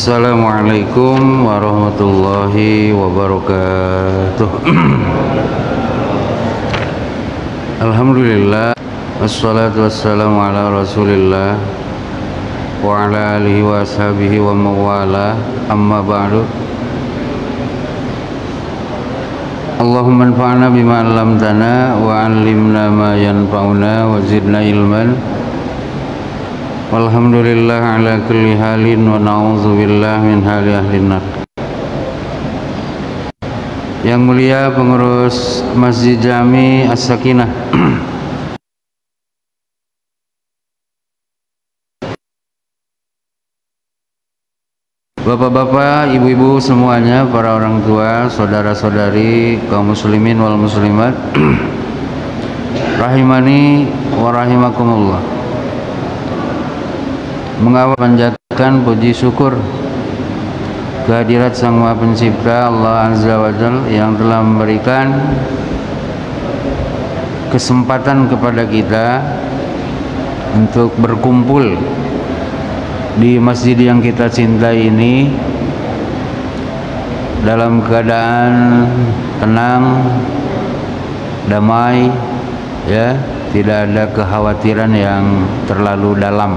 Assalamualaikum warahmatullahi wabarakatuh. Alhamdulillah, wassalatu wassalamu ala rasulillah wa ala alihi wa ashabihi wa mawala, amma ba'du. Allahumma anfa'na bima 'allamtana wa 'allimna ma yanfa'una wa zidna ilman. Walhamdulillah ala kulli halin wa na'udzubillah min hali ahlin nar. Yang mulia pengurus Masjid Jami As-Sakinah, bapak-bapak, ibu-ibu semuanya, para orang tua, saudara-saudari, kaum muslimin wal muslimat, rahimani wa rahimakumullah. Mengawal panjatkan puji syukur kehadirat Sang Maha Pencipta Allah Azza wa Jalla yang telah memberikan kesempatan kepada kita untuk berkumpul di masjid yang kita cintai ini dalam keadaan tenang, damai, ya, tidak ada kekhawatiran yang terlalu dalam.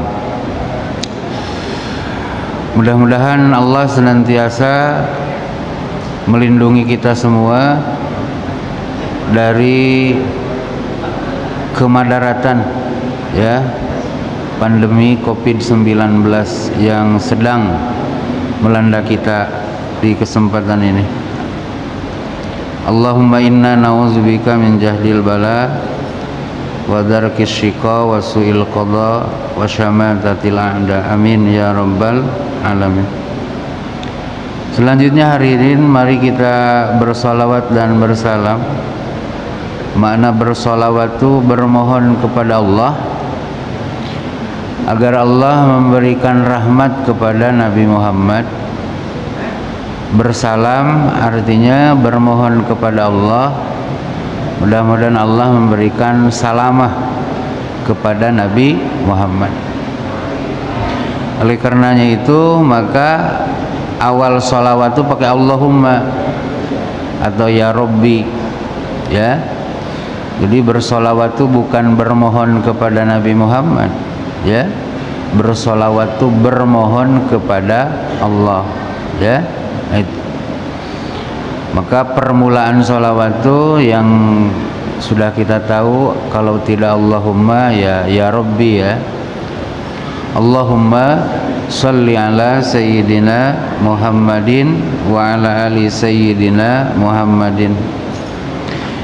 Mudah-mudahan Allah senantiasa melindungi kita semua dari kemadaratan, ya, pandemi COVID-19 yang sedang melanda kita di kesempatan ini. Allahumma inna na'udzubika min jahdil bala wa darkis syiqa wa su'il qada wa syamatatil a'da, amin ya rabbal alamin. Selanjutnya hari ini mari kita bersolawat dan bersalam. Makna bersolawat itu bermohon kepada Allah agar Allah memberikan rahmat kepada Nabi Muhammad. Bersalam artinya bermohon kepada Allah, mudah-mudahan Allah memberikan salamah kepada Nabi Muhammad. Oleh karenanya itu, maka awal sholawat itu pakai Allahumma atau ya Rabbi, ya. Jadi bersolawat itu bukan bermohon kepada Nabi Muhammad, ya. Bersolawat itu bermohon kepada Allah, ya. Itu. Maka permulaan sholawat itu yang sudah kita tahu, kalau tidak Allahumma ya Rabbi, ya. Allahumma sholli ala sayyidina Muhammadin wa ala ali sayyidina Muhammadin.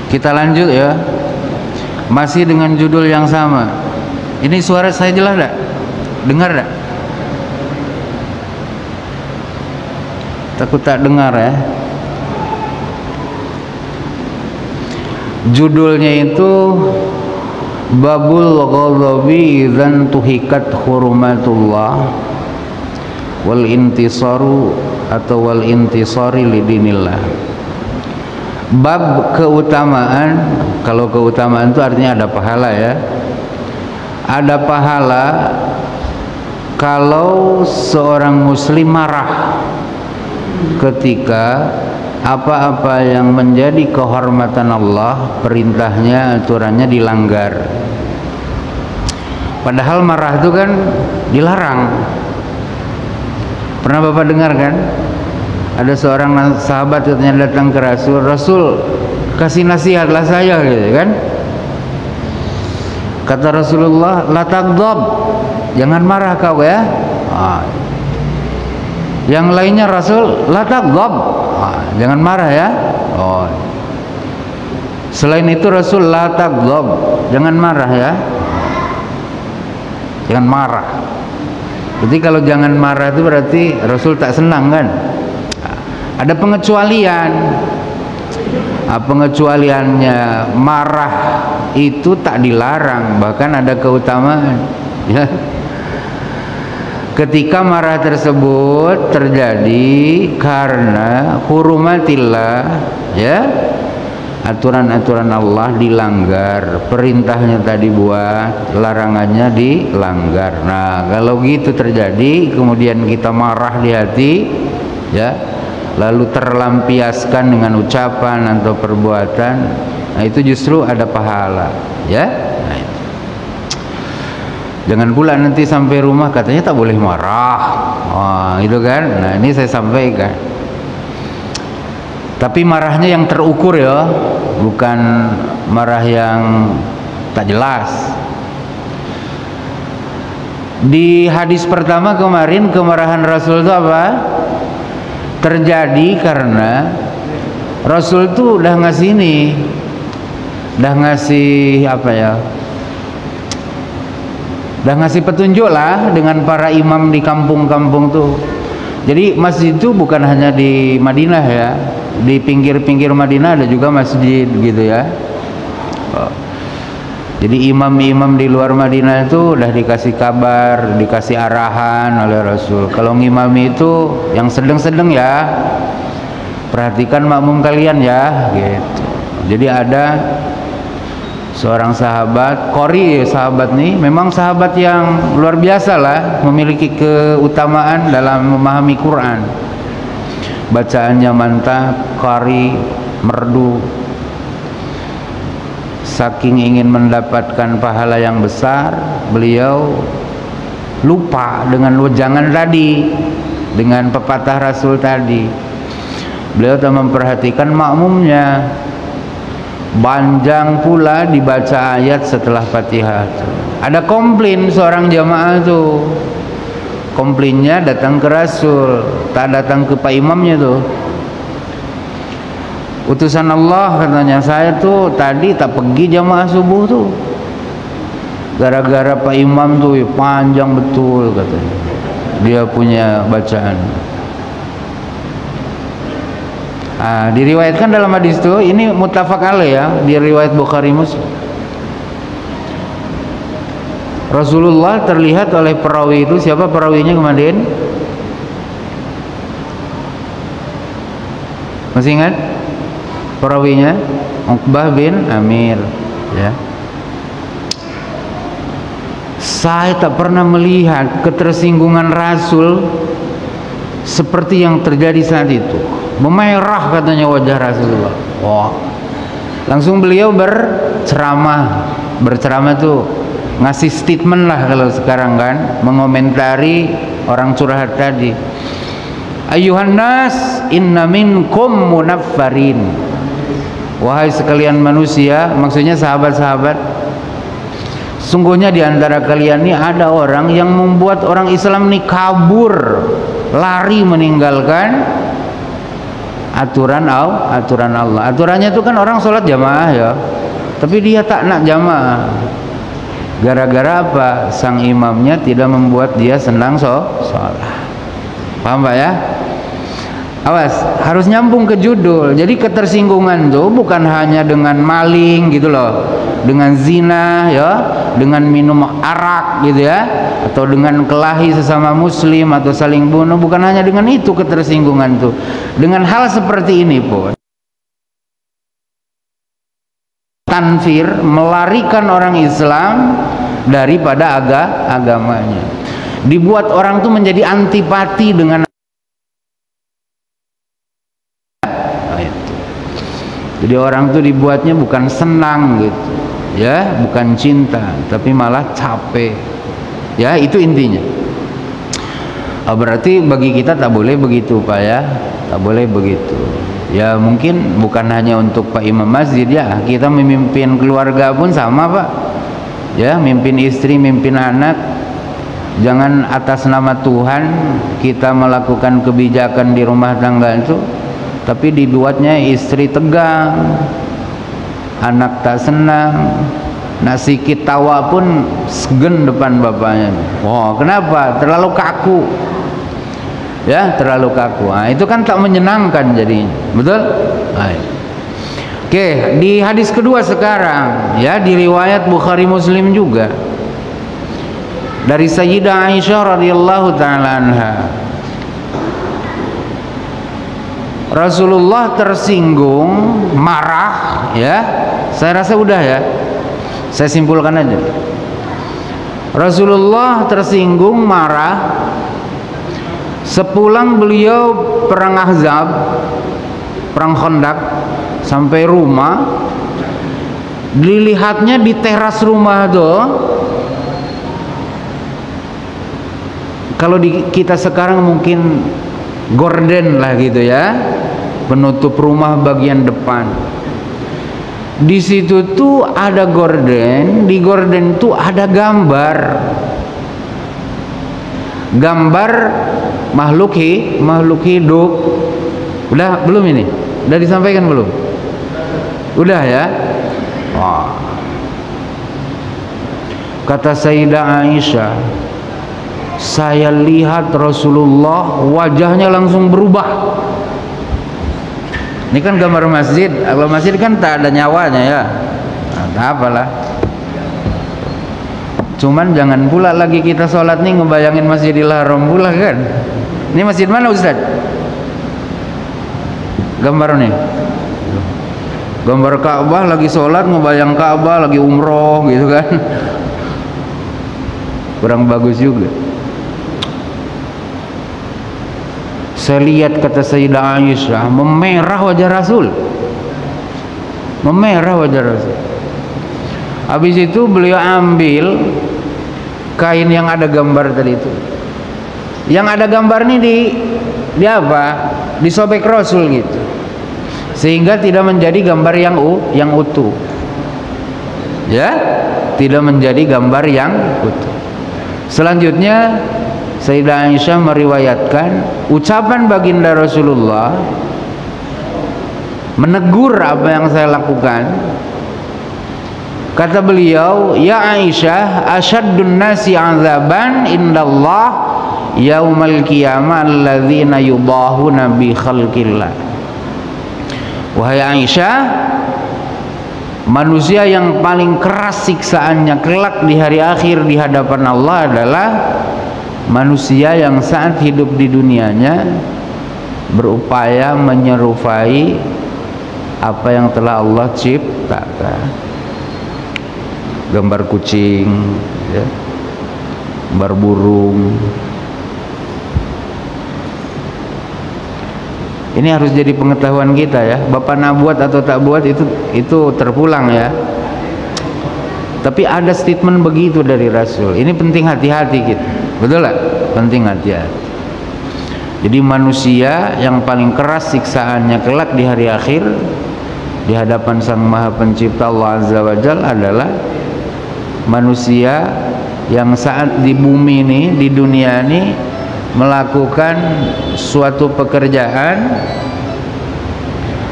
Kita lanjut, ya. Masih dengan judul yang sama. Ini suara saya jelas tak? Dengar tak? Takut tak dengar, ya. Judulnya itu Babul Ghadabi idzan tuhikat hurumatullah wal intisaru atau wal intisari lidinillah. Bab keutamaan. Kalau keutamaan itu artinya ada pahala, ya. Ada pahala kalau seorang muslim marah ketika apa-apa yang menjadi kehormatan Allah, perintahnya, aturannya dilanggar. Padahal marah itu kan dilarang. Pernah Bapak dengar kan? Ada seorang sahabat katanya datang ke Rasul, Rasul kasih nasihatlah saya, gitu kan? Kata Rasulullah, la taghdab, jangan marah kau, ya. Yang lainnya Rasul, la taghdab, jangan marah, ya. Selain itu Rasul, la taghdab, jangan marah, ya. Jangan marah. Jadi kalau jangan marah itu berarti Rasul tak senang, kan? Ada pengecualian. Pengecualiannya marah itu tak dilarang, bahkan ada keutamaan, ya. Ketika marah tersebut terjadi karena hurumatillah, ya, aturan-aturan Allah dilanggar, perintahnya tadi buat, larangannya dilanggar. Nah, kalau gitu terjadi, kemudian kita marah di hati, ya, lalu terlampiaskan dengan ucapan atau perbuatan, nah itu justru ada pahala, ya. Nah, itu. Jangan pula nanti sampai rumah katanya tak boleh marah, itu kan. Nah, ini saya sampaikan. Tapi marahnya yang terukur ya, bukan marah yang tak jelas. Di hadis pertama kemarin, kemarahan Rasul itu apa? Terjadi karena Rasul itu udah ngasih ini, udah ngasih apa ya? Udah ngasih petunjuk lah dengan para imam di kampung-kampung tuh. Jadi masjid itu bukan hanya di Madinah ya, di pinggir-pinggir Madinah ada juga masjid gitu ya. Jadi imam-imam di luar Madinah itu udah dikasih kabar, dikasih arahan oleh Rasul. Kalau ngimami itu yang sedang-sedang ya, perhatikan makmum kalian ya, gitu. Jadi ada seorang sahabat, qori, sahabat nih, memang sahabat yang luar biasa lah, memiliki keutamaan dalam memahami Quran. Bacaannya mantap, qari, merdu. Saking ingin mendapatkan pahala yang besar, beliau lupa dengan wejangan tadi, dengan pepatah Rasul tadi. Beliau tak memperhatikan makmumnya. Panjang pula dibaca ayat setelah Fatihah. Ada komplain seorang jamaah tuh. Komplainnya datang ke Rasul, tak datang ke Pak Imamnya tuh. Utusan Allah katanya, saya tuh tadi tak pergi jamaah subuh tuh. Gara-gara Pak Imam tuh panjang betul katanya. Dia punya bacaan. Diriwayatkan dalam hadis itu, ini muttafaq alaih ya, di riwayat Bukhari Muslim. Rasulullah terlihat oleh perawi itu, siapa perawinya kemarin? Masih ingat perawinya? Uqbah bin Amir, ya. Saya tak pernah melihat ketersinggungan Rasul seperti yang terjadi saat itu. Memerah katanya wajah Rasulullah. Wah. Langsung beliau berceramah. Berceramah tuh ngasih statement lah kalau sekarang kan, mengomentari orang curhat tadi. Ayuhan nas, inna minkum munaffarin. Wahai sekalian manusia, maksudnya sahabat-sahabat, sungguhnya di antara kalian ini ada orang yang membuat orang Islam ini kabur, lari meninggalkan aturan Allah. Aturannya itu kan orang sholat jamaah ya, tapi dia tak nak jamaah. Gara-gara apa? Sang imamnya tidak membuat dia senang sholat. Paham Pak ya? Awas, harus nyambung ke judul. Jadi ketersinggungan tuh bukan hanya dengan maling gitu loh, dengan zina ya, dengan minum arak gitu ya, atau dengan kelahi sesama muslim atau saling bunuh. Bukan hanya dengan itu ketersinggungan tuh, dengan hal seperti ini pun. Tanfir, melarikan orang Islam daripada agamanya. Dibuat orang tuh menjadi antipati dengan. Jadi orang tuh dibuatnya bukan senang gitu ya, bukan cinta, tapi malah capek ya, itu intinya. Berarti bagi kita tak boleh begitu Pak ya, tak boleh begitu ya. Mungkin bukan hanya untuk Pak Imam Masjid ya, kita memimpin keluarga pun sama Pak ya, mimpin istri, mimpin anak. Jangan atas nama Tuhan kita melakukan kebijakan di rumah tangga itu, tapi dibuatnya istri tegang, anak tak senang, nak sikit tawa pun segen depan bapaknya. Wah, kenapa? Terlalu kaku ya, terlalu kaku. Nah, itu kan tak menyenangkan jadinya, betul? Oke, di hadis kedua sekarang ya, di riwayat Bukhari Muslim juga, dari Sayyidah Aisyah radhiyallahu ta'ala anha. Rasulullah tersinggung, marah, ya. Saya rasa udah ya. Saya simpulkan aja. Rasulullah tersinggung, marah. Sepulang beliau perang Ahzab, perang Khandaq, sampai rumah, dilihatnya di teras rumah tuh. Kalau di kita sekarang mungkin gorden lah gitu ya, penutup rumah bagian depan. Di situ tuh ada gorden, di gorden tuh ada gambar makhluk hidup. Udah belum ini? Udah disampaikan belum? Udah ya. Wah. Kata Sayyidah Aisyah, saya lihat Rasulullah wajahnya langsung berubah. Ini kan gambar masjid. Kalau masjid kan tak ada nyawanya ya. Nah, apalah. Cuman jangan pula lagi kita sholat nih ngebayangin Masjidil Haram pula kan. Ini masjid mana Ustaz? Gambar nih. Gambar Ka'bah lagi sholat, ngebayang Ka'bah lagi umroh gitu kan. Kurang bagus juga. Saya lihat, kata Sayyidah Aisyah, memerah wajah Rasul. Memerah wajah Rasul. Habis itu beliau ambil kain yang ada gambar tadi itu. Yang ada gambar ini di apa? Disobek Rasul gitu. Sehingga tidak menjadi gambar yang utuh. Ya, tidak menjadi gambar yang utuh. Selanjutnya Sayyidah Aisyah meriwayatkan ucapan baginda Rasulullah menegur apa yang saya lakukan. Kata beliau, ya Aisyah, asyaddun nasi azaban indallah yaumal qiyamah alladzina yudahuna bi khalqillah. Wahai Aisyah, manusia yang paling keras siksaannya kelak di hari akhir di hadapan Allah adalah manusia yang saat hidup di dunianya berupaya menyerupai apa yang telah Allah ciptakan. Gambar kucing, ya, gambar burung. Ini harus jadi pengetahuan kita ya. Bapak nak buat atau tak buat itu terpulang ya. Tapi ada statement begitu dari Rasul. Ini penting hati-hati gitu. Betul lah? Penting hati-hati. Jadi manusia yang paling keras siksaannya kelak di hari akhir di hadapan Sang Maha Pencipta Allah Azza wa Jalla adalah manusia yang saat di bumi ini, di dunia ini melakukan suatu pekerjaan.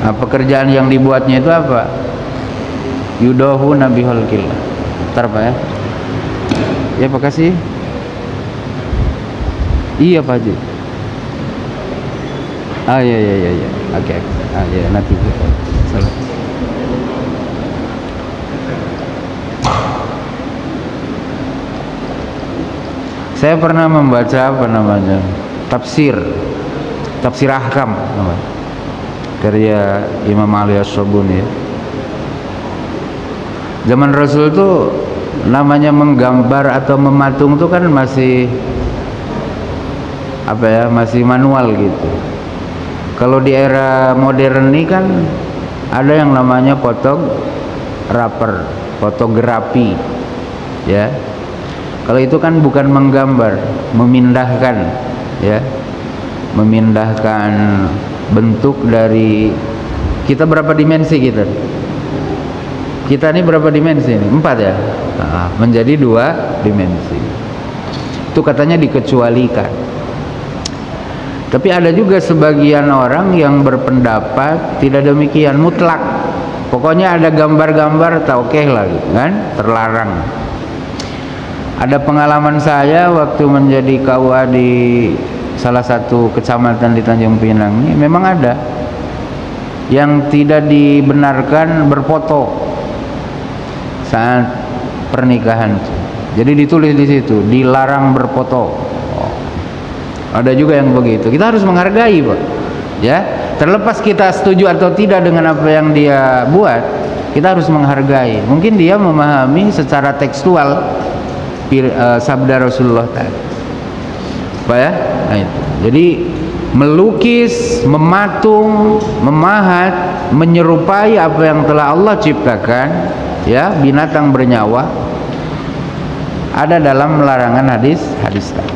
Nah, pekerjaan yang dibuatnya itu apa? Yudahu Nabi Halkillah. Bentar Pak ya. Ya Pak kasih. Iya Pak Haji. Ah iya. Oke. Ah iya nanti. Salah. Saya pernah membaca apa namanya? Tafsir Ahkam namanya. Karya Imam Ali As-Sabuni ya. Zaman Rasul tuh namanya menggambar atau mematung tuh kan masih apa ya, masih manual gitu. Kalau di era modern ini kan ada yang namanya fotografi ya. Kalau itu kan bukan menggambar, memindahkan ya, memindahkan bentuk dari kita. Berapa dimensi kita ini berapa dimensi ini? 4 ya. Nah, menjadi 2 dimensi. Itu katanya dikecualikan. Tapi ada juga sebagian orang yang berpendapat tidak demikian, mutlak. Pokoknya ada gambar-gambar tak oke lah gitu, kan? Terlarang. Ada pengalaman saya waktu menjadi KUA di salah satu kecamatan di Tanjung Pinang ini, memang ada yang tidak dibenarkan berfoto saat pernikahan. Jadi ditulis di situ, dilarang berfoto. Ada juga yang begitu. Kita harus menghargai Pak ya. Terlepas kita setuju atau tidak dengan apa yang dia buat, kita harus menghargai. Mungkin dia memahami secara tekstual sabda Rasulullah tadi. Apa ya? Nah, itu. Jadi melukis, mematung, memahat, menyerupai apa yang telah Allah ciptakan, ya, binatang bernyawa, ada dalam larangan hadis tadi.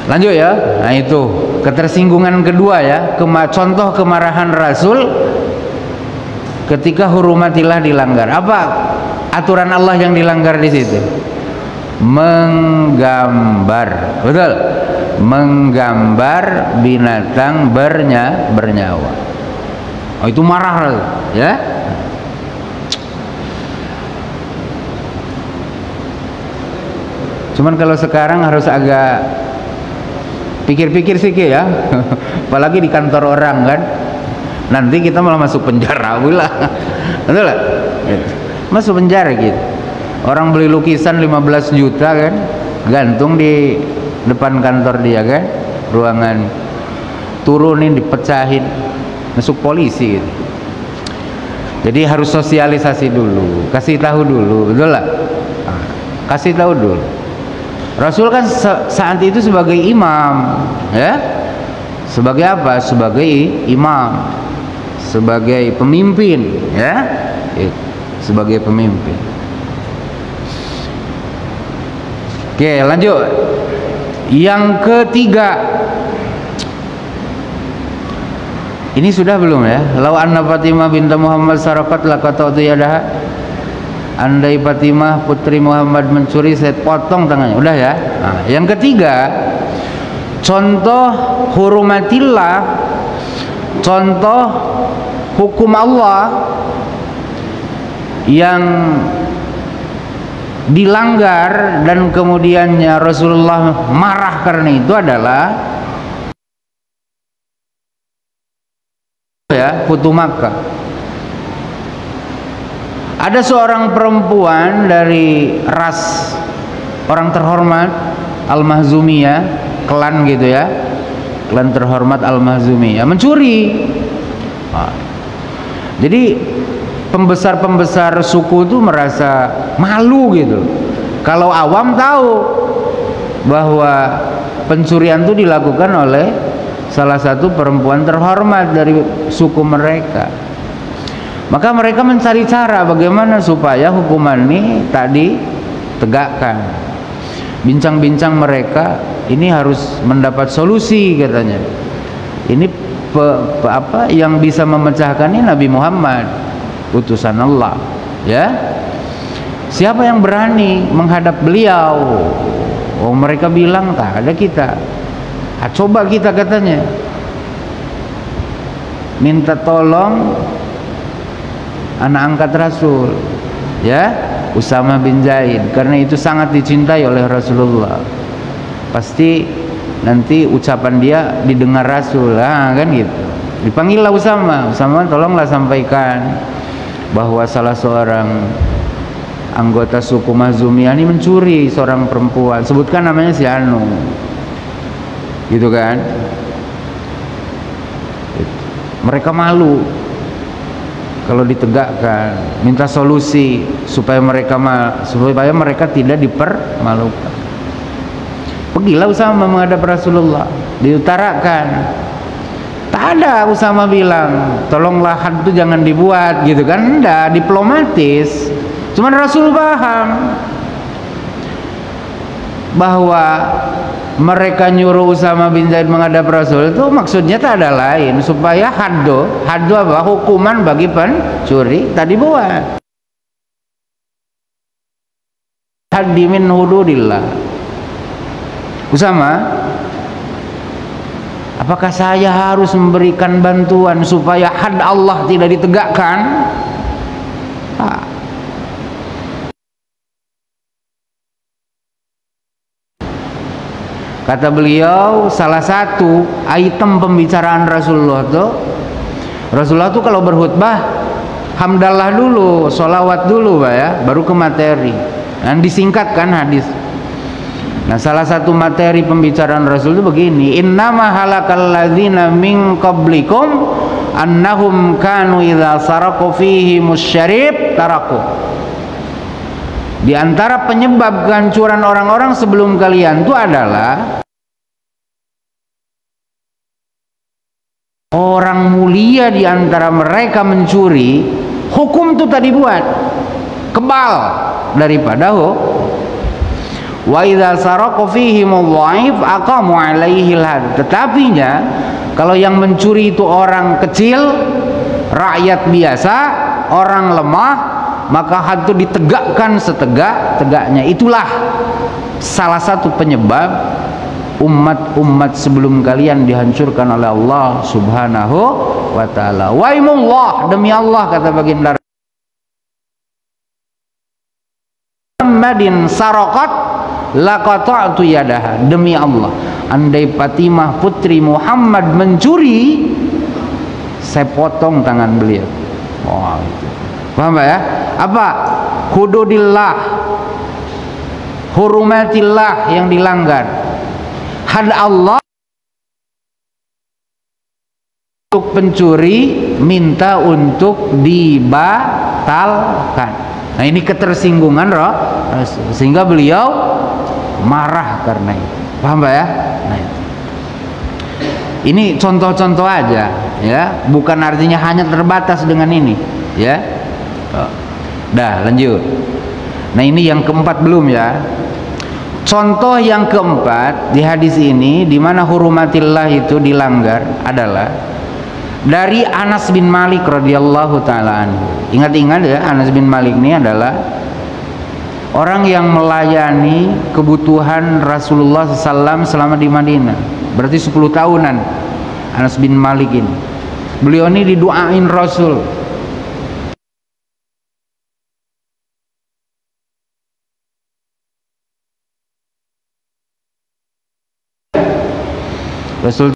Lanjut ya. Nah, itu ketersinggungan kedua ya, contoh kemarahan Rasul ketika hurmatillah dilanggar. Apa aturan Allah yang dilanggar di situ? Menggambar, betul? Menggambar binatang bernyawa. Oh, itu marah ya. Cuman kalau sekarang harus agak pikir-pikir sedikit ya. Apalagi di kantor orang kan, nanti kita malah masuk penjara pula. Betul lah, masuk penjara gitu. Orang beli lukisan 15 juta kan, gantung di depan kantor dia kan, ruangan, turunin, dipecahin, masuk polisi gitu. Jadi harus sosialisasi dulu, kasih tahu dulu, betul lah, kasih tahu dulu. Rasul kan saat itu sebagai imam, ya, sebagai apa? Sebagai imam, sebagai pemimpin, ya, sebagai pemimpin. Oke, lanjut. Yang ketiga, ini sudah belum ya? Lau anna Fatimah binta Muhammad sarakat laqata'tu yadaha. Andai Fatimah putri Muhammad mencuri, saya potong tangannya. Udah ya. Nah, yang ketiga, contoh hurmatillah, contoh hukum Allah yang dilanggar dan kemudiannya Rasulullah marah karena itu adalah ya, Futu Makkah. Ada seorang perempuan dari ras orang terhormat Al-Mahzumiyah, klan gitu ya, klan terhormat Al-Mahzumiyah, mencuri. Jadi pembesar-pembesar suku itu merasa malu gitu. Kalau awam tahu bahwa pencurian itu dilakukan oleh salah satu perempuan terhormat dari suku mereka, maka mereka mencari cara bagaimana supaya hukuman ini tadi tegakkan. Bincang-bincang mereka, ini harus mendapat solusi katanya. Ini apa yang bisa memecahkan ini? Nabi Muhammad, utusan Allah, ya. Siapa yang berani menghadap beliau? Oh, mereka bilang tak ada kita. Coba kita katanya minta tolong anak angkat Rasul, ya, Usama bin Zaid, karena itu sangat dicintai oleh Rasulullah. Pasti nanti ucapan dia didengar Rasul, kan gitu. Dipanggillah Usama, tolonglah sampaikan bahwa salah seorang anggota suku Mahzumiyah ini mencuri seorang perempuan, sebutkan namanya si Anu, gitu kan. Mereka malu kalau ditegakkan, minta solusi supaya mereka tidak dipermalukan. Pergilah Usama menghadap Rasulullah, diutarakan. Tak ada Usama bilang, tolonglah had itu jangan dibuat, gitu kan? Enggak, diplomatis. Cuman Rasul paham bahwa mereka nyuruh Usama bin Zaid menghadap Rasul itu maksudnya tak ada lain, supaya haddu apa? Hukuman bagi pencuri tadi buat. Haddi min hududillah. Usama, apakah saya harus memberikan bantuan supaya had Allah tidak ditegakkan? Kata beliau, salah satu item pembicaraan Rasulullah tuh kalau berkhutbah hamdalah dulu, sholawat dulu, Pak, ya, baru ke materi. Dan disingkatkan hadis. Nah, salah satu materi pembicaraan Rasul itu begini, innama halakal ladzina min qablikum annahum kanu idza saraku fihi musyarib taraku. Di antara penyebab kehancuran orang-orang sebelum kalian itu adalah orang mulia di antara mereka mencuri, hukum itu tadi buat kebal daripada wa idza saraqu fihim dhaif aqamu alaihi al-had. Tetapinya kalau yang mencuri itu orang kecil, rakyat biasa, orang lemah, maka had itu ditegakkan setegak-tegaknya. Itulah salah satu penyebab umat-umat sebelum kalian dihancurkan oleh Allah Subhanahu wa taala. Waimullah, demi Allah, kata baginda Muhammadin saraqat laqata'tu yadaha, demi Allah, andai Fatimah putri Muhammad mencuri, saya potong tangan beliau. Oh, itu. Paham ya? Apa? Hududillah, hurumatillah yang dilanggar. Had Allah untuk pencuri minta untuk dibatalkan. Nah, ini ketersinggungan roh, sehingga beliau marah karena itu. Paham Pak ya? Nah, ini contoh-contoh aja ya, bukan artinya hanya terbatas dengan ini ya. Dah lanjut. Nah, ini yang keempat belum ya. Contoh yang keempat di hadis ini di mana hurumatillah itu dilanggar adalah dari Anas bin Malik radhiyallahu taala anhu. Ingat-ingat ya, Anas bin Malik ini adalah orang yang melayani kebutuhan Rasulullah SAW selama di Madinah. Berarti 10 tahunan Anas bin Malik ini. Beliau ini didoain Rasul. Rasul.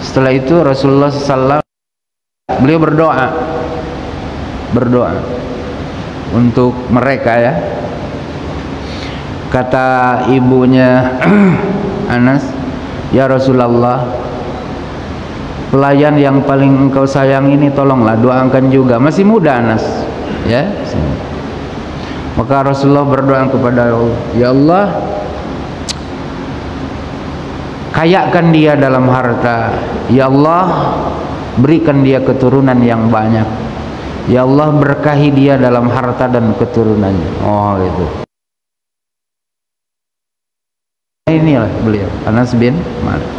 Setelah itu Rasulullah SAW beliau berdoa untuk mereka ya. Kata ibunya Anas, ya Rasulullah, pelayan yang paling engkau sayang ini tolonglah doakan juga. Masih muda Anas ya. Maka Rasulullah berdoa kepada Allah, ya Allah, kayakan dia dalam harta, ya Allah, berikan dia keturunan yang banyak, ya Allah, berkahi dia dalam harta dan keturunannya. Oh itu. Inilah beliau Anas bin Malik.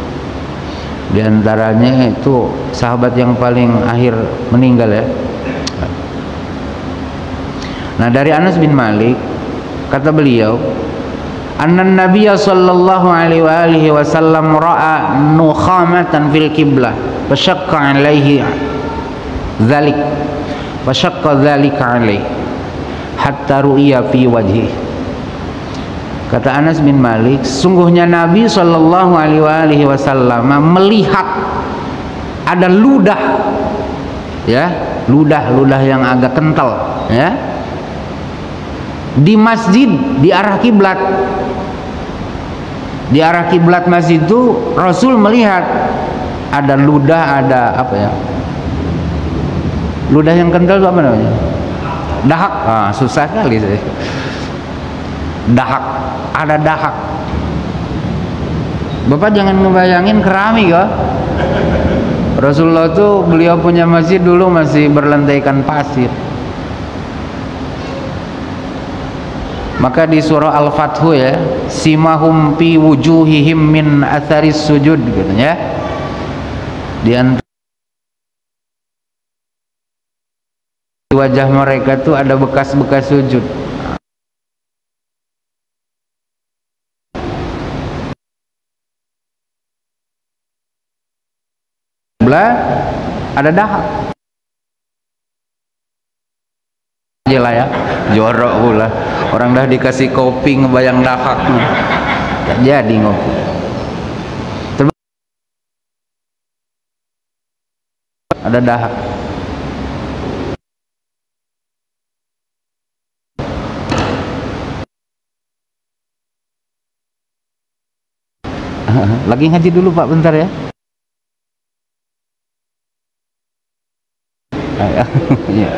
Di antaranya itu sahabat yang paling akhir meninggal ya. Nah, dari Anas bin Malik kata beliau, annan nabiyya sallallahu alaihi wasallam ra'a nukhamatan fil qiblah fashaqqa alaihi dzalik fashaqqa dzalika alaihi hatta ru'iya fi wajhi. Kata Anas bin Malik, sungguhnya Nabi sallallahu alaihi wasallam melihat ada ludah ya, ludah yang agak kental ya, di masjid di arah kiblat. Di arah kiblat masjid itu Rasul melihat ada ludah, ada apa ya? Ludah yang kental itu apa namanya? Dahak. Ah, susah kali sih. Dahak, ada dahak. Bapak jangan ngebayangin keramik ya. Rasulullah tuh beliau punya masjid dulu masih berlantaikan pasir. Maka di surah Al-Fathu ya, simahum fi wujuhihim min atharis sujud gitu ya. Di antara wajah mereka tuh ada bekas-bekas sujud. Ada dahak aja lah ya, jorok pula orang dah dikasih kopi ngebayang dahak gak jadi ngopi. Ada dahak. Lagi ngaji dulu Pak, bentar ya. Iya.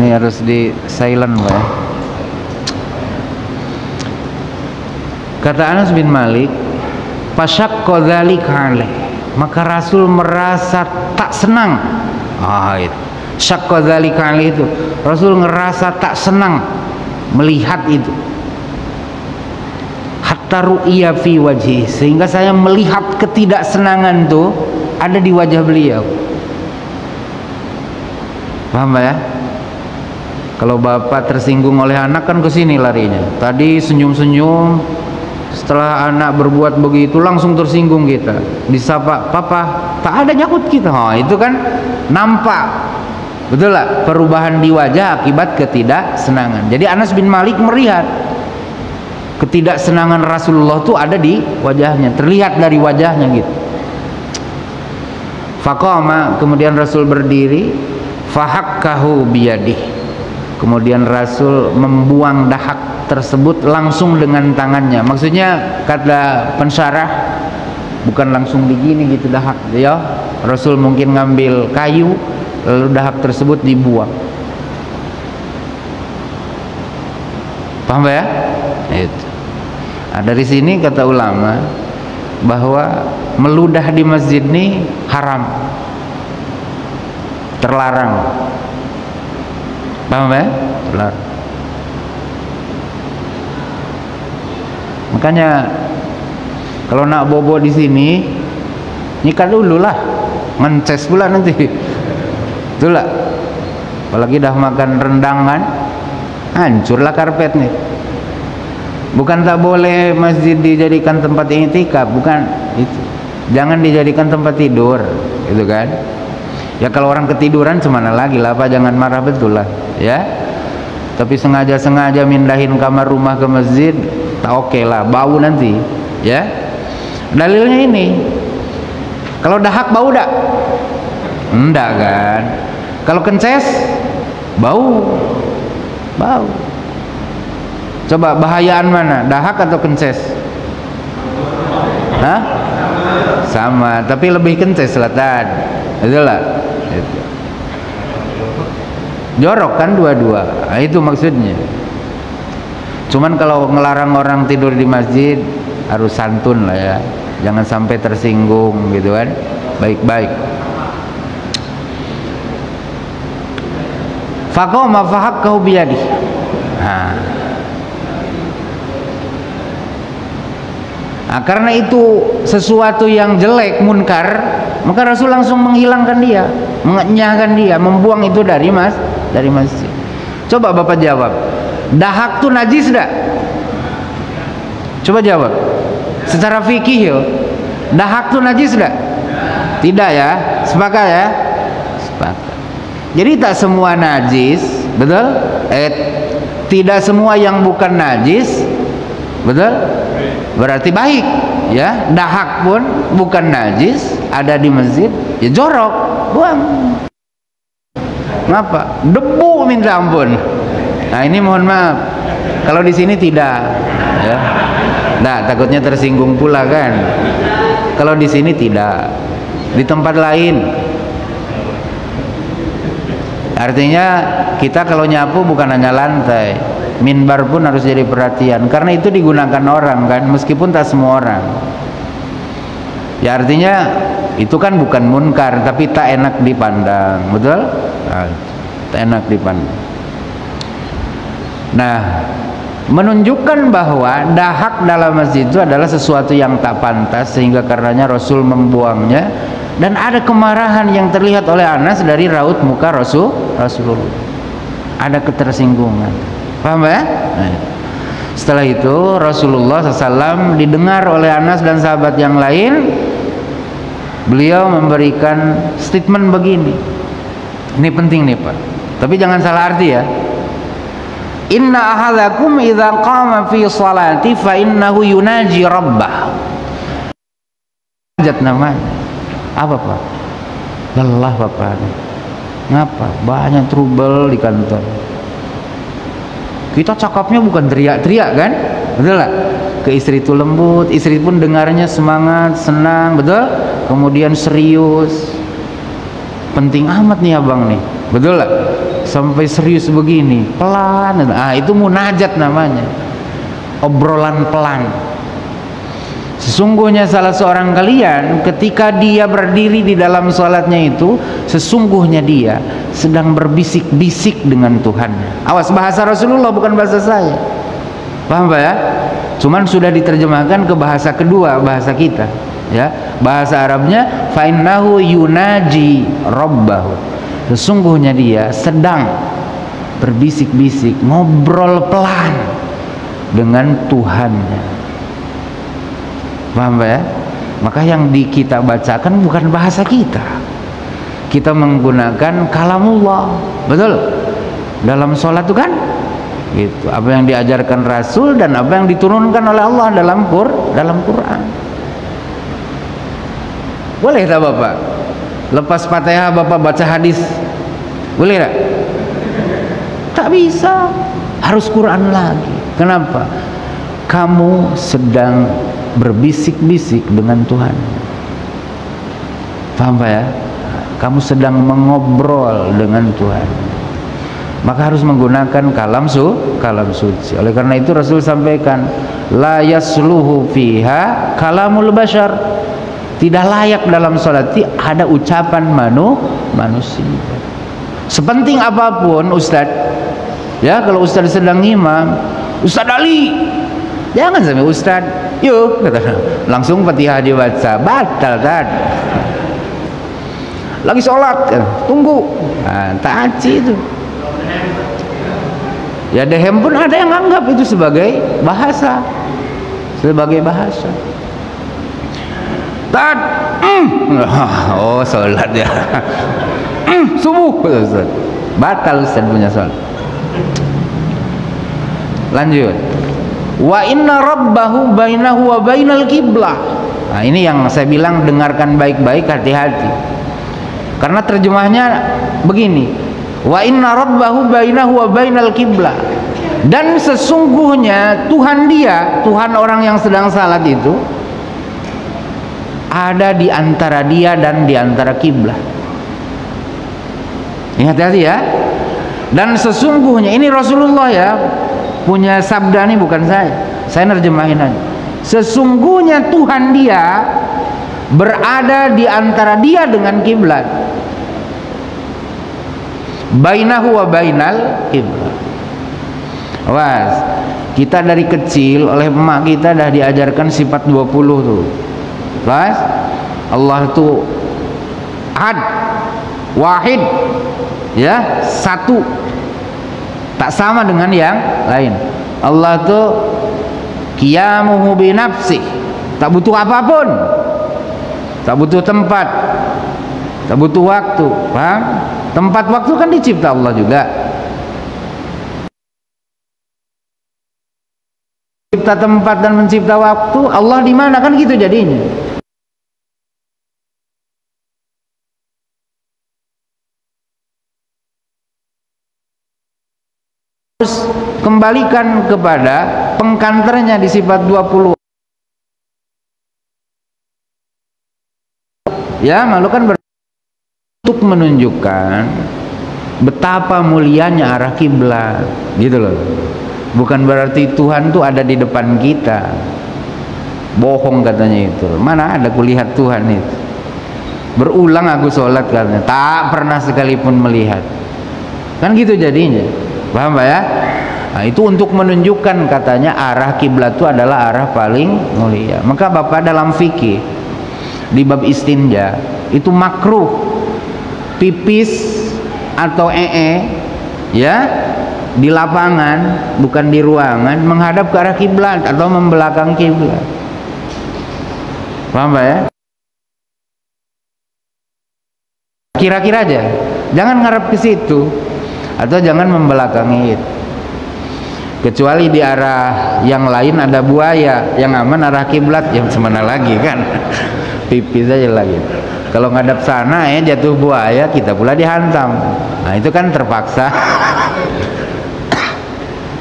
Ini harus di silent Pak ya. Kata Anas bin Malik, fasyaqqa dzalika alaih, maka Rasul merasa tak senang. Itu syaqqa dzalika alaih, itu Rasul ngerasa tak senang melihat itu. Hatta ru'ya fi wajhi, sehingga saya melihat ketidaksenangan tuh ada di wajah beliau. Paham ya? Kalau bapak tersinggung oleh anak kan ke sini larinya. Tadi senyum-senyum, setelah anak berbuat begitu langsung tersinggung kita. Disapa, "Papa," tak ada nyakut kita. Itu kan nampak. Betul lah, perubahan di wajah akibat ketidaksenangan. Jadi Anas bin Malik melihat ketidaksenangan Rasulullah itu ada di wajahnya, terlihat dari wajahnya gitu. Faqama, kemudian Rasul berdiri, fahakkahu biyadih, kemudian Rasul membuang dahak tersebut langsung dengan tangannya. Maksudnya kata pensyarah bukan langsung begini gitu dahak ya. Rasul mungkin ngambil kayu lalu dahak tersebut dibuang. Paham ya? Itu. Nah, dari sini kata ulama bahwa meludah di masjid ini haram, terlarang. Paham ya? Terlarang. Makanya kalau nak bobo di sini nyikat dulu lah, ngences pula nanti. Itulah. Apalagi dah makan rendang kan, hancurlah karpet nih. Bukan tak boleh masjid dijadikan tempat i'tikaf, bukan itu. Jangan dijadikan tempat tidur, gitu kan? Ya kalau orang ketiduran cemana lagi lah, Pak, jangan marah, betul lah, ya. Tapi sengaja-sengaja mindahin kamar rumah ke masjid, tak oke lah, bau nanti, ya. Dalilnya ini, kalau dahak bau dak? Enggak kan? Kalau kences, bau. Coba bahayaan mana, dahak atau kences? Hah? Sama, tapi lebih kences selatan. Itulah. Jorok kan dua-dua. Nah, itu maksudnya. Cuman kalau ngelarang orang tidur di masjid harus santun lah ya. Jangan sampai tersinggung gitu kan. Baik-baik. Faqama fahakkahu biyadih. Nah, karena itu sesuatu yang jelek, munkar, maka Rasul langsung menghilangkan dia, mengenyahkan dia, membuang itu dari masjid. Coba Bapak jawab, dahak tuh najis dak? Coba jawab. Secara fikih yo, dahak tuh najis dak? Tidak ya? Sepakat ya? Sepakat. Jadi tak semua najis, betul? Tidak semua yang bukan najis, betul? Berarti baik, ya. Dahak pun bukan najis, ada di masjid, ya jorok, buang. Ngapa? Debu minta ampun. Nah ini mohon maaf, kalau di sini tidak, ya. Nah takutnya tersinggung pula kan. Kalau di sini tidak, di tempat lain. Artinya kita kalau nyapu bukan hanya lantai, minbar pun harus jadi perhatian, karena itu digunakan orang kan, meskipun tak semua orang. Ya artinya itu kan bukan munkar, tapi tak enak dipandang, betul? Nah, tak enak dipandang. Nah, menunjukkan bahwa dahak dalam masjid itu adalah sesuatu yang tak pantas, sehingga karenanya Rasul membuangnya. Dan ada kemarahan yang terlihat oleh Anas dari raut muka Rasulullah. Ada ketersinggungan. Paham ya? Nah, setelah itu Rasulullah SAW didengar oleh Anas dan sahabat yang lain. Beliau memberikan statement begini. Ini penting nih Pak. Tapi jangan salah arti ya. Inna ahadakum idza qama fi salati fa innahu yunaji rabbah. Hajat namanya. Apa Pak? Lelah Bapak. Ngapa? Banyak trouble di kantor. Kita cakapnya bukan teriak-teriak kan, betul nggak? Ke istri itu lembut, istri pun dengarnya semangat, senang, betul? Kemudian serius. Penting amat nih abang nih, betul nggak? Sampai serius begini, pelan. Itu munajat namanya, obrolan pelan. Sesungguhnya salah seorang kalian ketika dia berdiri di dalam sholatnya itu, sesungguhnya dia sedang berbisik-bisik dengan Tuhannya. Awas, bahasa Rasulullah bukan bahasa saya. Paham Pak ya? Cuman sudah diterjemahkan ke bahasa kedua, bahasa kita. Ya, bahasa Arabnya fa innahu yunaji rabbahu. Sesungguhnya dia sedang berbisik-bisik, ngobrol pelan dengan Tuhannya. Paham ya? Maka yang kita bacakan bukan bahasa kita. Kita menggunakan kalamullah. Betul? Dalam sholat itu kan gitu. Apa yang diajarkan Rasul dan apa yang diturunkan oleh Allah dalam Quran. Boleh tak Bapak? Lepas Fatihah Bapak baca hadis? Boleh tak? Tak bisa. Harus Quran lagi. Kenapa? Kamu sedang berbisik-bisik dengan Tuhan. Paham Pak ya? Kamu sedang mengobrol dengan Tuhan. Maka harus menggunakan kalam suci. Oleh karena itu Rasul sampaikan, la yasluhu fiha kalamul bashar. Tidak layak dalam sholat ada ucapan manusia. Sepenting apapun Ustadz, ya kalau Ustadz sedang imam, Ustadz Ali, jangan sampai Ustadz, yuk langsung Fatihah dibaca, batal kan? Lagi sholat, tunggu, taci itu. Ya dehem pun ada yang anggap itu sebagai bahasa, Tad, oh sholat ya, subuh, batal Ustaz punya sholat. Lanjut. Wa inna rabbahu bainahu wa bainal qiblah. Nah, ini yang saya bilang dengarkan baik-baik, hati-hati. Karena terjemahnya begini. Wa inna rabbahu bainahu wa bainal qiblah. Dan sesungguhnya Tuhan orang yang sedang salat itu ada di antara dia dan di antara kiblat. Hati-hati ya. Dan sesungguhnya ini Rasulullah ya, punya sabda nih, bukan saya nerjemahin aja. Sesungguhnya Tuhan dia berada di antara dia dengan kiblat. Bainahu wa bainal kiblat. Awas, kita dari kecil oleh emak kita dah diajarkan sifat 20 tuh. Awas, Allah tuh ahad, wahid, ya, satu, tak sama dengan yang lain. Allah tuh qiyamuhu bi nafsih, tak butuh apapun, tak butuh tempat, tak butuh waktu. Paham? Tempat waktu kan dicipta Allah juga. Mencipta tempat dan mencipta waktu, Allah di mana, kan gitu jadinya. Harus kembalikan kepada pengkanternya di sifat 20. Ya, malu kan untuk menunjukkan betapa mulianya arah kiblat, gitu loh. Bukan berarti Tuhan tuh ada di depan kita. Bohong katanya itu. Mana ada kulihat Tuhan itu. Berulang aku sholat katanya, tak pernah sekalipun melihat. Kan gitu jadinya. Paham Pak ya? Nah, itu untuk menunjukkan katanya arah kiblat itu adalah arah paling mulia. Maka Bapak dalam fikih di bab istinja itu makruh pipis atau ya di lapangan, bukan di ruangan, menghadap ke arah kiblat atau membelakang kiblat. Paham Pak ya? Kira-kira aja, jangan ngarep ke situ atau jangan membelakangi itu. Kecuali di arah yang lain ada buaya, yang aman arah kiblat, yang semana lagi kan. Pipis aja lagi. Kalau ngadap sana jatuh buaya, kita pula dihantam. Nah itu kan terpaksa.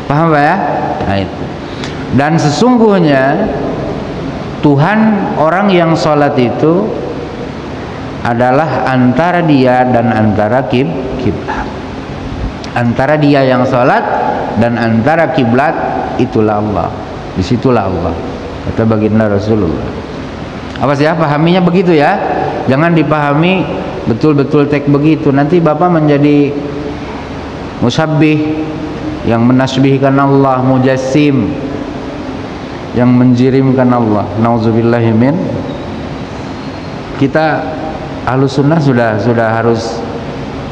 Paham Pak ya? Nah, itu. Dan sesungguhnya Tuhan orang yang sholat itu adalah antara dia dan antara kiblat. Antara dia yang sholat dan antara kiblat itulah Allah. Disitulah Allah. Kata baginda Rasulullah. Apa sih ya? Pahaminya begitu ya. Jangan dipahami betul-betul tek begitu. Nanti Bapak menjadi musabbih yang menasbihkan Allah, mujassim yang menjirimkan Allah. Nauzubillahi min. Kita Ahlus Sunnah sudah harus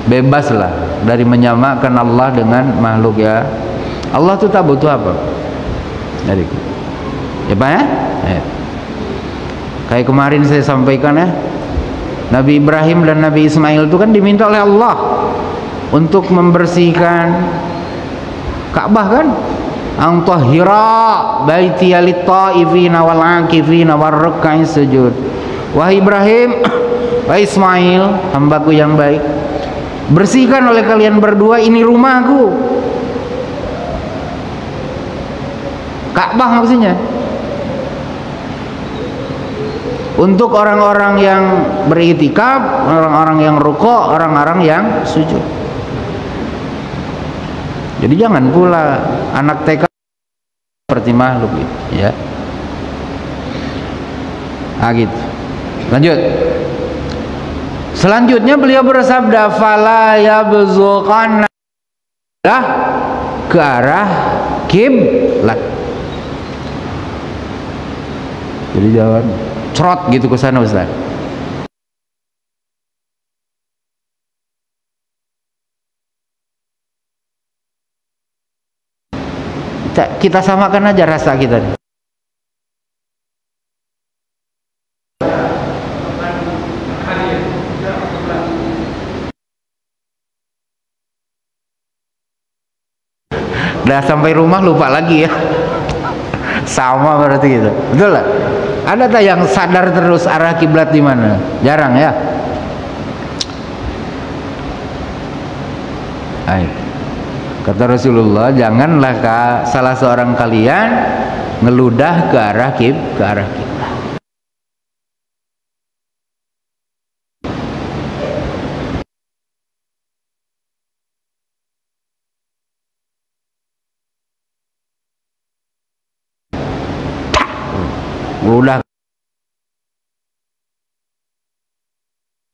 bebas lah dari menyamakan Allah dengan makhluk ya. Allah tuh tak butuh apa dari ya Pak ya? Ya. Kayak kemarin saya sampaikan ya, Nabi Ibrahim dan Nabi Ismail itu kan diminta oleh Allah untuk membersihkan Ka'bah kan, ang tahhira baiti lit-taifina wal 'akifina war ruk'is sujud. Wahai Ibrahim, wahai Ismail, hambaku yang baik, bersihkan oleh kalian berdua ini rumahku. Ka'bah maksudnya. Untuk orang-orang yang beriktikaf, orang-orang yang rukuk, orang-orang yang sujud. Jadi jangan pula anak TK seperti makhluk gitu, ya. Nah, gitu. Lanjut. Selanjutnya beliau bersabda, fala yabzuqanna ke arah kiblat. Jadi jangan cerot gitu ke sana Ustaz. Kita samakan aja rasa kita. Udah sampai rumah lupa lagi ya. Sama berarti gitu. Betul lah. Ada tak yang sadar terus arah kiblat di mana? Jarang ya. Ayo. Kata Rasulullah, janganlah salah seorang kalian ngeludah ke arah kiblat. Ngeludah.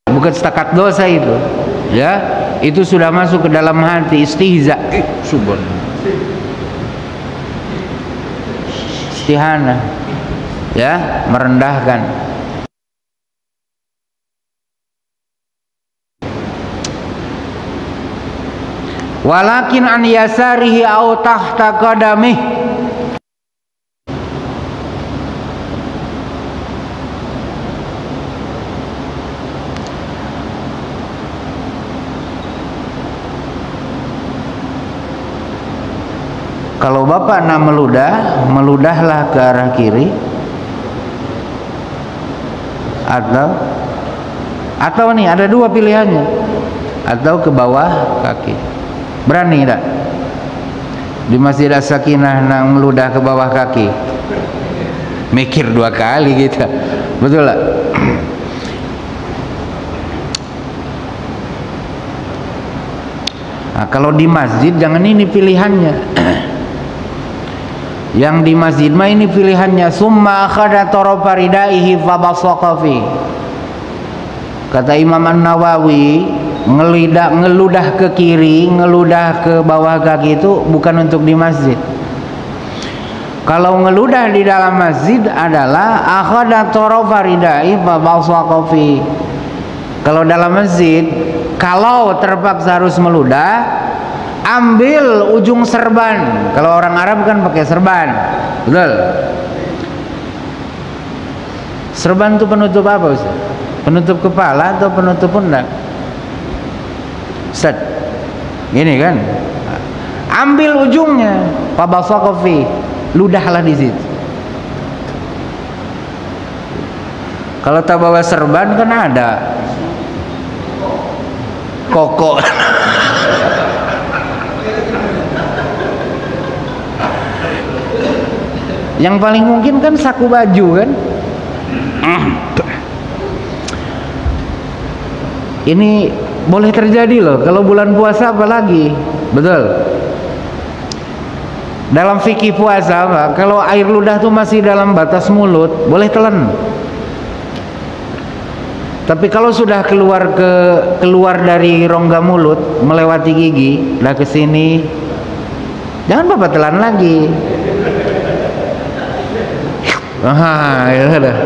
Bukan setakat dosa itu, ya. Itu sudah masuk ke dalam hati, istihza, subhanallah, istihana, ya, merendahkan. Walakin an yasarihi au tahta qadamih. Kalau bapak nak meludahlah ke arah kiri atau nih ada dua pilihannya, atau ke bawah kaki. Berani tak? Di Masjid As-Sakinah nak meludah ke bawah kaki? Mikir dua kali kita. Betul tak? Nah, kalau di masjid jangan ini pilihannya. Yang di masjid mah ini pilihannya, summa akhadha tarafa ridaihi fa basaqa fi. Kata Imam An-Nawawi, ngeludah ke kiri, ngeludah ke bawah kaki itu bukan untuk di masjid. Kalau ngeludah di dalam masjid adalah akhadha tarafa ridaihi fa basaqa fi. Kalau dalam masjid, kalau terpaksa harus meludah, ambil ujung serban. Kalau orang Arab kan pakai serban, betul? Serban itu penutup apa Ustaz? Penutup kepala atau penutup pundak? Ustaz, gini kan? Ambil ujungnya, fabasaqo fi, ludahlah di situ. Kalau tak bawa serban kan ada koko. Yang paling mungkin kan saku baju kan. Ini boleh terjadi loh kalau bulan puasa, apalagi betul. Dalam fikih puasa Pak, kalau air ludah tuh masih dalam batas mulut boleh telan. Tapi kalau sudah keluar dari rongga mulut, melewati gigi, udah ke sini, jangan Bapak telan lagi. Ya udah.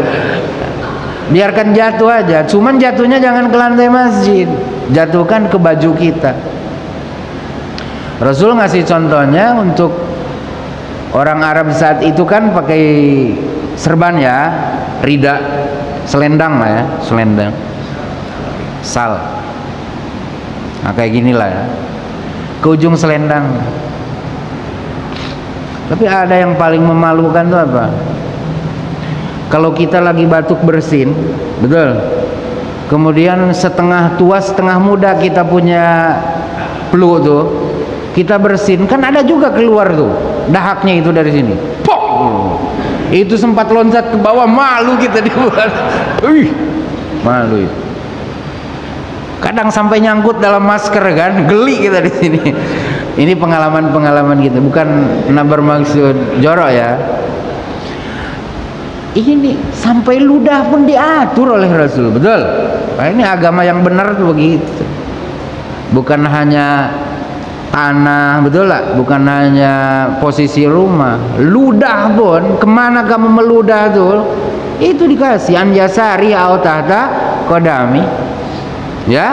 Biarkan jatuh aja, cuman jatuhnya jangan ke lantai masjid, jatuhkan ke baju kita. Rasul ngasih contohnya untuk orang Arab saat itu kan pakai serban ya, rida, selendang lah ya, selendang, sal. Nah kayak ginilah ya, ke ujung selendang. Tapi ada yang paling memalukan tuh apa? Kalau kita lagi batuk bersin, betul. Kemudian setengah tua setengah muda kita punya flu tuh, kita bersin, kan ada juga keluar tuh dahaknya itu dari sini. Pok! Itu sempat loncat ke bawah, malu kita dibuat. Malu itu. Kadang sampai nyangkut dalam masker kan, geli kita di sini. Ini pengalaman-pengalaman kita, bukan bermaksud jorok ya. Ini sampai ludah pun diatur oleh Rasul, betul. Nah, ini agama yang benar tuh begitu. Bukan hanya tanah, betul lah. Bukan hanya posisi rumah, ludah pun. Kemana kamu meludah tuh? Itu dikasih anjasari au tahta kodami. Ya,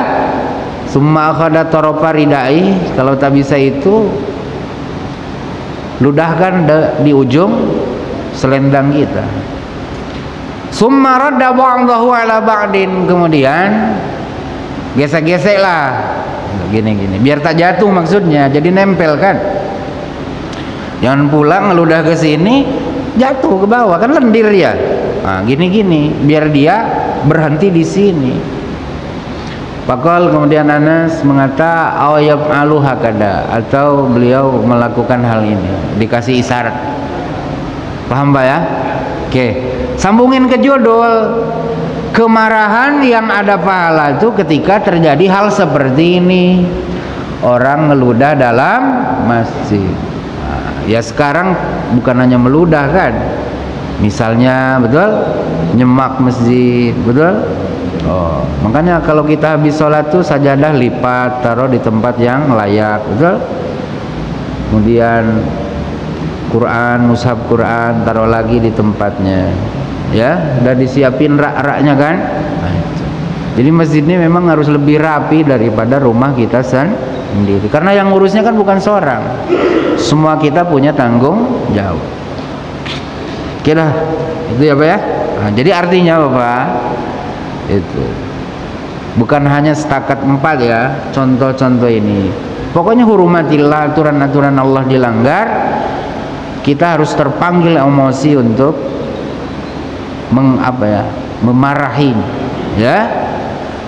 summa akhada toropa ridai. Kalau tak bisa itu, ludahkan di ujung selendang kita. Summa radda ba'dahu ala ba'din, kemudian gesek-gesek lah gini-gini biar tak jatuh, maksudnya jadi nempel kan. Jangan pulang ngeludah ke sini jatuh ke bawah, kan lendir ya. Nah, gini-gini biar dia berhenti di sini. Pakal kemudian Anas mengata awayab alu hakada, atau beliau melakukan hal ini, dikasih isyarat. Paham Pak ya? Oke. Sambungin ke judul. Kemarahan yang ada pahala itu ketika terjadi hal seperti ini, orang ngeludah dalam masjid. Nah, ya sekarang bukan hanya meludah kan, misalnya betul nyemak masjid, betul. Oh, makanya kalau kita habis sholat tuh sajadah lipat, taruh di tempat yang layak, betul. Kemudian Quran, mushaf Quran taruh lagi di tempatnya. Ya, udah disiapin rak-raknya kan. Nah, itu. Jadi masjid ini memang harus lebih rapi daripada rumah kita sendiri. Karena yang ngurusnya kan bukan seorang. Semua kita punya tanggung jawab. Oke dah, itu ya Pak ya. Nah, jadi artinya Bapak, itu bukan hanya setakat 4 ya contoh-contoh ini. Pokoknya hurumatillah, aturan-aturan Allah dilanggar, kita harus terpanggil emosi untuk memarahi ya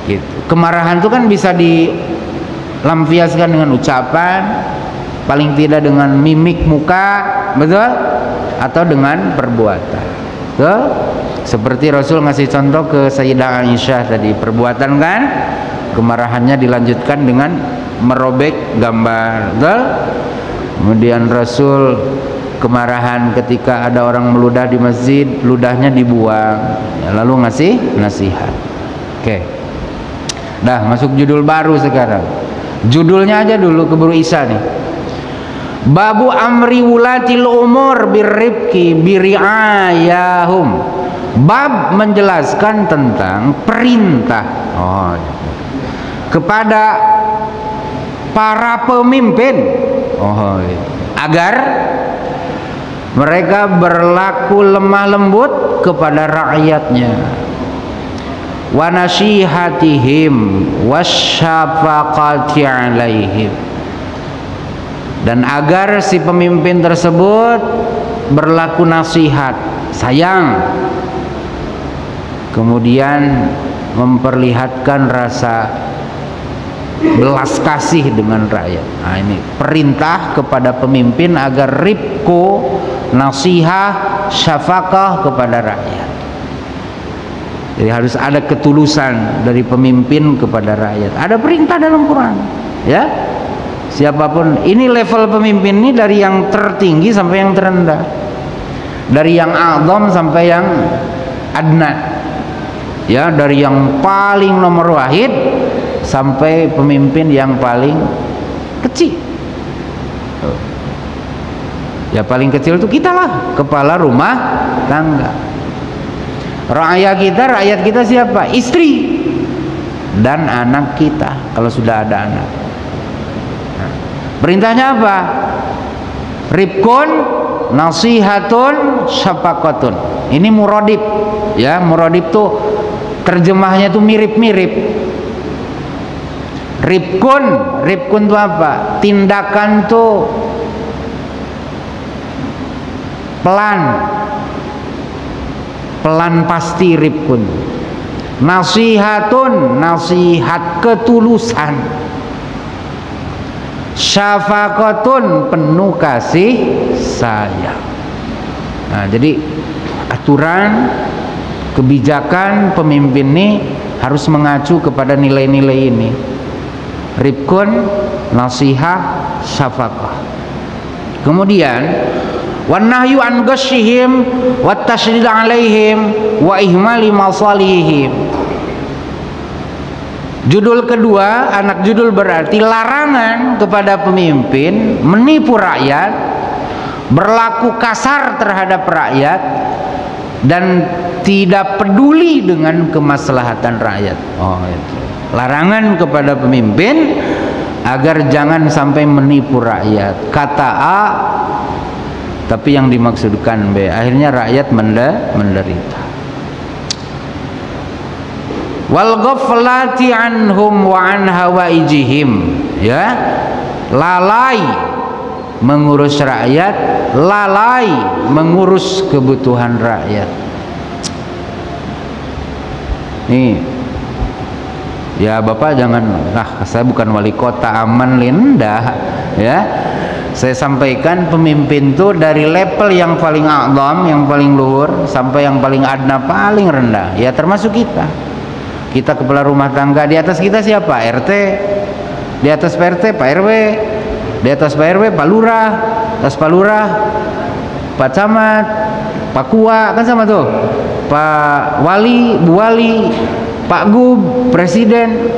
gitu. Kemarahan itu kan bisa dilampiaskan dengan ucapan, paling tidak dengan mimik muka, betul, atau dengan perbuatan, betul. Seperti Rasul ngasih contoh ke Sayyidah Aisyah tadi, perbuatan kan, kemarahannya dilanjutkan dengan merobek gambar, betul. Kemudian Rasul kemarahan ketika ada orang meludah di masjid, ludahnya dibuang, ya, lalu ngasih nasihat. Oke. Dah masuk judul baru sekarang. Judulnya aja dulu, keburu Isa nih. Babu amri wulatil umur birrifqi biri'ayahum. Bab menjelaskan tentang perintah kepada para pemimpin agar mereka berlaku lemah lembut kepada rakyatnya, wa nasihatihim wasyafaqati alaihim, dan agar si pemimpin tersebut berlaku nasihat, sayang, kemudian memperlihatkan rasa belas kasih dengan rakyat. Nah, ini perintah kepada pemimpin agar rifqu, nasihah, syafaqah kepada rakyat. Jadi harus ada ketulusan dari pemimpin kepada rakyat. Ada perintah dalam Quran, ya. Siapapun, ini level pemimpin ini dari yang tertinggi sampai yang terendah, dari yang a'zam sampai yang adna, ya, dari yang paling nomor wahid sampai pemimpin yang paling kecil. Ya paling kecil itu kita lah, kepala rumah tangga. Rakyat kita siapa? Istri dan anak kita kalau sudah ada anak. Nah, perintahnya apa? Rifqun, nasihatun, syafaqatun. Ini muradib, ya. Muradib tuh terjemahnya tuh mirip-mirip. Rifqun tuh apa? Tindakan tuh pelan pasti rifqun. Nasihatun, nasihat ketulusan. Syafaqatun, penuh kasih sayang. Nah, jadi aturan kebijakan pemimpin ini harus mengacu kepada nilai-nilai ini. Rifqun, nasihat, syafaqah. Kemudian wan nahyu an ghasyihim wat tasydid 'alaihim wa ihmali masalihim. Judul kedua, anak judul berarti larangan kepada pemimpin menipu rakyat, berlaku kasar terhadap rakyat, dan tidak peduli dengan kemaslahatan rakyat. Oh, itu. Larangan kepada pemimpin agar jangan sampai menipu rakyat. Kata A tapi yang dimaksudkan B, akhirnya rakyat menderita. Wal ghaflati anhum wa an hawaijihim, ya, lalai mengurus rakyat, lalai mengurus kebutuhan rakyat. Nih, ya Bapak jangan, saya bukan wali kota aman lindah, ya. Saya sampaikan pemimpin tuh dari level yang paling a'zam, yang paling luhur, sampai yang paling adna, paling rendah. Ya termasuk kita. Kita kepala rumah tangga, di atas kita siapa? RT. Di atas Pak RT, Pak RW. Di atas Pak RW, Pak Lurah. Atas Pak Lurah, Pak Camat, Pak Kua, kan sama tuh. Pak Wali, Bu Wali, Pak Gub, Presiden.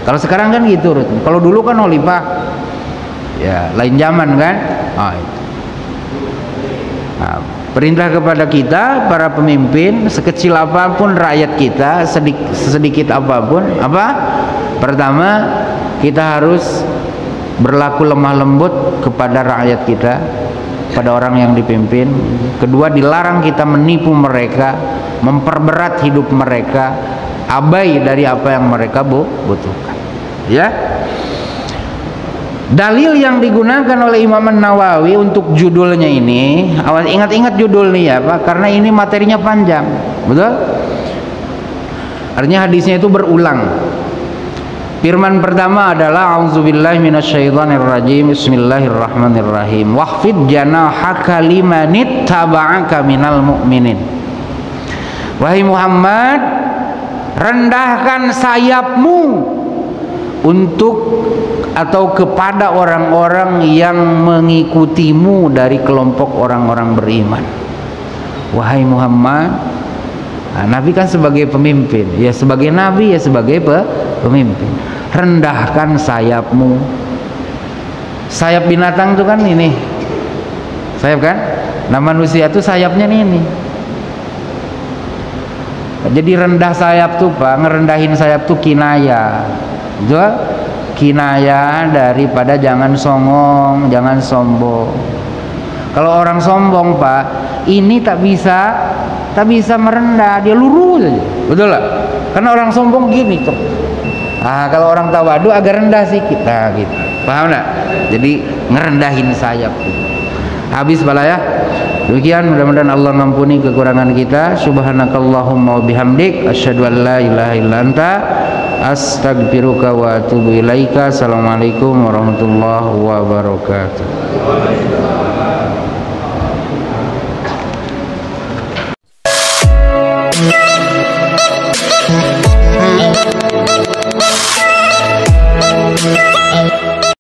Kalau sekarang kan gitu. Kalau dulu kan Pak, ya lain zaman kan. Nah, perintah kepada kita para pemimpin, sekecil apapun rakyat kita, sedikit apapun, apa? Pertama, kita harus berlaku lemah lembut kepada rakyat kita, pada orang yang dipimpin. Kedua, dilarang kita menipu mereka, memperberat hidup mereka, abai dari apa yang mereka butuhkan. Ya. Dalil yang digunakan oleh Imam Nawawi untuk judulnya ini, awas ingat-ingat judul nih ya Pak, karena ini materinya panjang, betul? Artinya hadisnya itu berulang. Firman pertama adalah auzubillahi minasyaitonirrajim, bismillahirrahmanirrahim. Wahfid janahaka limanit taba'aka minal mu'minin. Wahai Muhammad, rendahkan sayapmu untuk atau kepada orang-orang yang mengikutimu dari kelompok orang-orang beriman. Wahai Muhammad, Nabi kan sebagai pemimpin, ya sebagai Nabi, ya sebagai pemimpin. Rendahkan sayapmu. Sayap binatang itu kan ini, sayap kan? Nah manusia itu sayapnya ini. Jadi rendah sayap tuh Pak, ngerendahin sayap tuh kinaya. Betul? Kinaya daripada jangan songong, jangan sombong. Kalau orang sombong Pak, ini tak bisa merendah, dia lurus aja. Betul lah? Karena orang sombong gini tuh. Kalau orang tawadu agak rendah sih kita gitu. Paham enggak? Jadi ngerendahin sayap. Habis bala ya. Demikian, mudah-mudahan Allah mengampuni kekurangan kita. Subhanakallahumma wa bihamdik, asyhadu an la ilaha illa anta, astagfiruka wa atubu ilaika. Assalamualaikum warahmatullahi wabarakatuh.